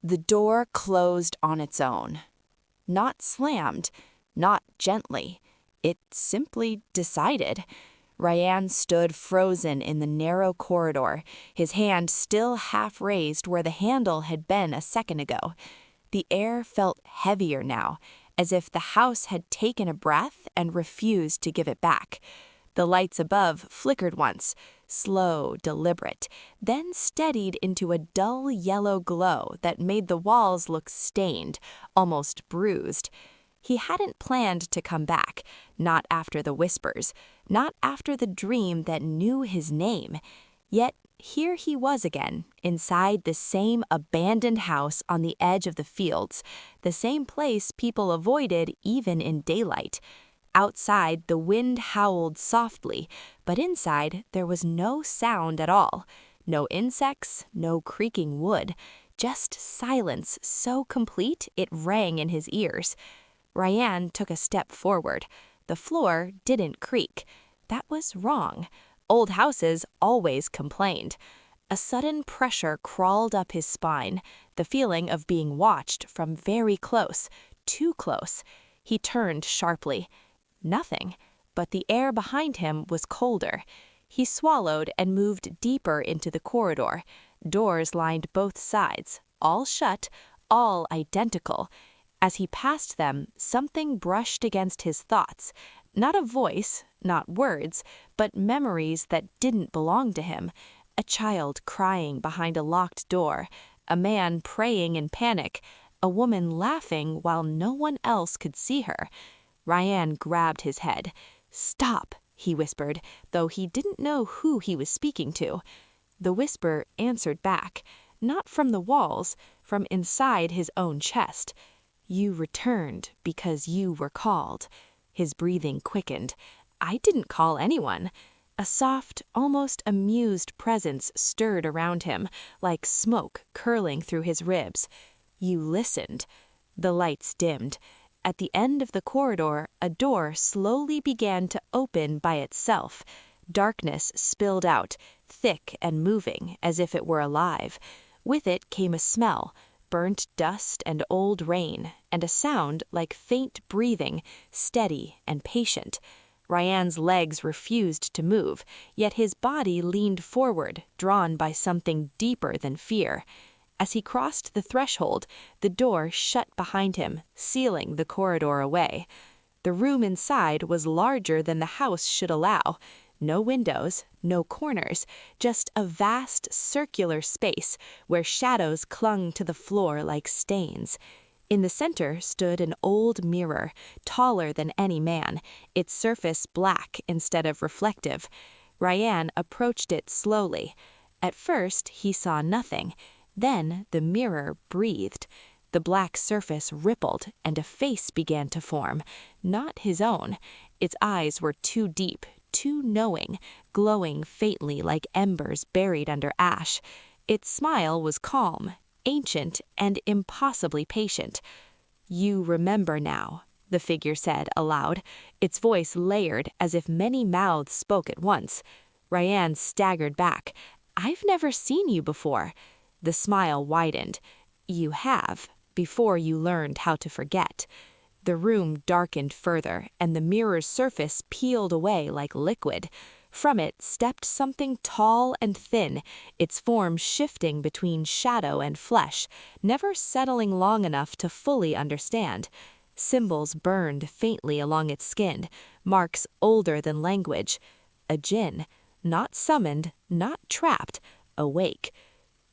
The door closed on its own. Not slammed, not gently. It simply decided. Ryan stood frozen in the narrow corridor, his hand still half raised where the handle had been a second ago. The air felt heavier now, as if the house had taken a breath and refused to give it back. The lights above flickered once, slow, deliberate, then steadied into a dull yellow glow that made the walls look stained, almost bruised. He hadn't planned to come back, not after the whispers, not after the dream that knew his name. Yet here he was again, inside the same abandoned house on the edge of the fields, the same place people avoided even in daylight. Outside, the wind howled softly, but inside there was no sound at all. No insects, no creaking wood, just silence so complete it rang in his ears. Ryan took a step forward. The floor didn't creak. That was wrong. Old houses always complained. A sudden pressure crawled up his spine, the feeling of being watched from very close, too close. He turned sharply. Nothing, but the air behind him was colder. He swallowed and moved deeper into the corridor. Doors lined both sides, all shut, all identical. As he passed them, something brushed against his thoughts. Not a voice, not words, but memories that didn't belong to him. A child crying behind a locked door, a man praying in panic, a woman laughing while no one else could see her. Ryan grabbed his head. "Stop," he whispered, though he didn't know who he was speaking to. The whisper answered back, not from the walls, from inside his own chest. "You returned because you were called." His breathing quickened. "I didn't call anyone." A soft, almost amused presence stirred around him, like smoke curling through his ribs. "You listened." The lights dimmed. At the end of the corridor, a door slowly began to open by itself. Darkness spilled out, thick and moving, as if it were alive. With it came a smell, burnt dust and old rain, and a sound like faint breathing, steady and patient. Ryan's legs refused to move, yet his body leaned forward, drawn by something deeper than fear. As he crossed the threshold, the door shut behind him, sealing the corridor away. The room inside was larger than the house should allow. No windows, no corners, just a vast circular space where shadows clung to the floor like stains. In the center stood an old mirror, taller than any man, its surface black instead of reflective. Ryan approached it slowly. At first, he saw nothing. Then the mirror breathed. The black surface rippled, and a face began to form, not his own. Its eyes were too deep, too knowing, glowing faintly like embers buried under ash. Its smile was calm, ancient, and impossibly patient. "You remember now," the figure said aloud, its voice layered as if many mouths spoke at once. Ryan staggered back. "I've never seen you before." The smile widened. "You have, before you learned how to forget." The room darkened further, and the mirror's surface peeled away like liquid. From it stepped something tall and thin, its form shifting between shadow and flesh, never settling long enough to fully understand. Symbols burned faintly along its skin, marks older than language. A Jinn, not summoned, not trapped, awake.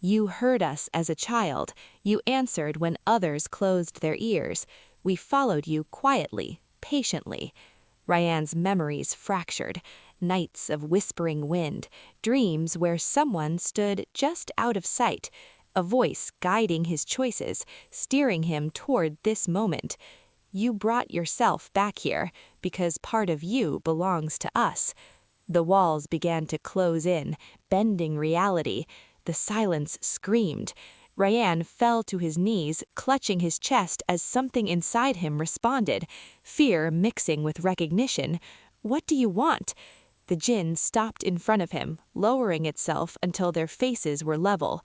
"You heard us as a child. You answered when others closed their ears. We followed you quietly, patiently." Ryan's memories fractured. Nights of whispering wind, dreams where someone stood just out of sight, a voice guiding his choices, steering him toward this moment. "You brought yourself back here because part of you belongs to us." The walls began to close in, bending reality. The silence screamed. Ryan fell to his knees, clutching his chest as something inside him responded, fear mixing with recognition. "What do you want?" The Jinn stopped in front of him, lowering itself until their faces were level.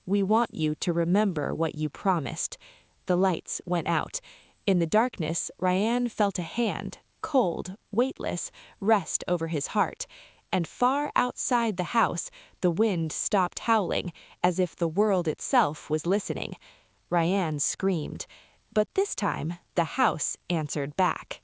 We want you to remember what you promised." The lights went out. In the darkness, Ryan felt a hand, cold, weightless, rest over his heart. And far outside the house, the wind stopped howling, as if the world itself was listening. Ryan screamed. But this time, the house answered back.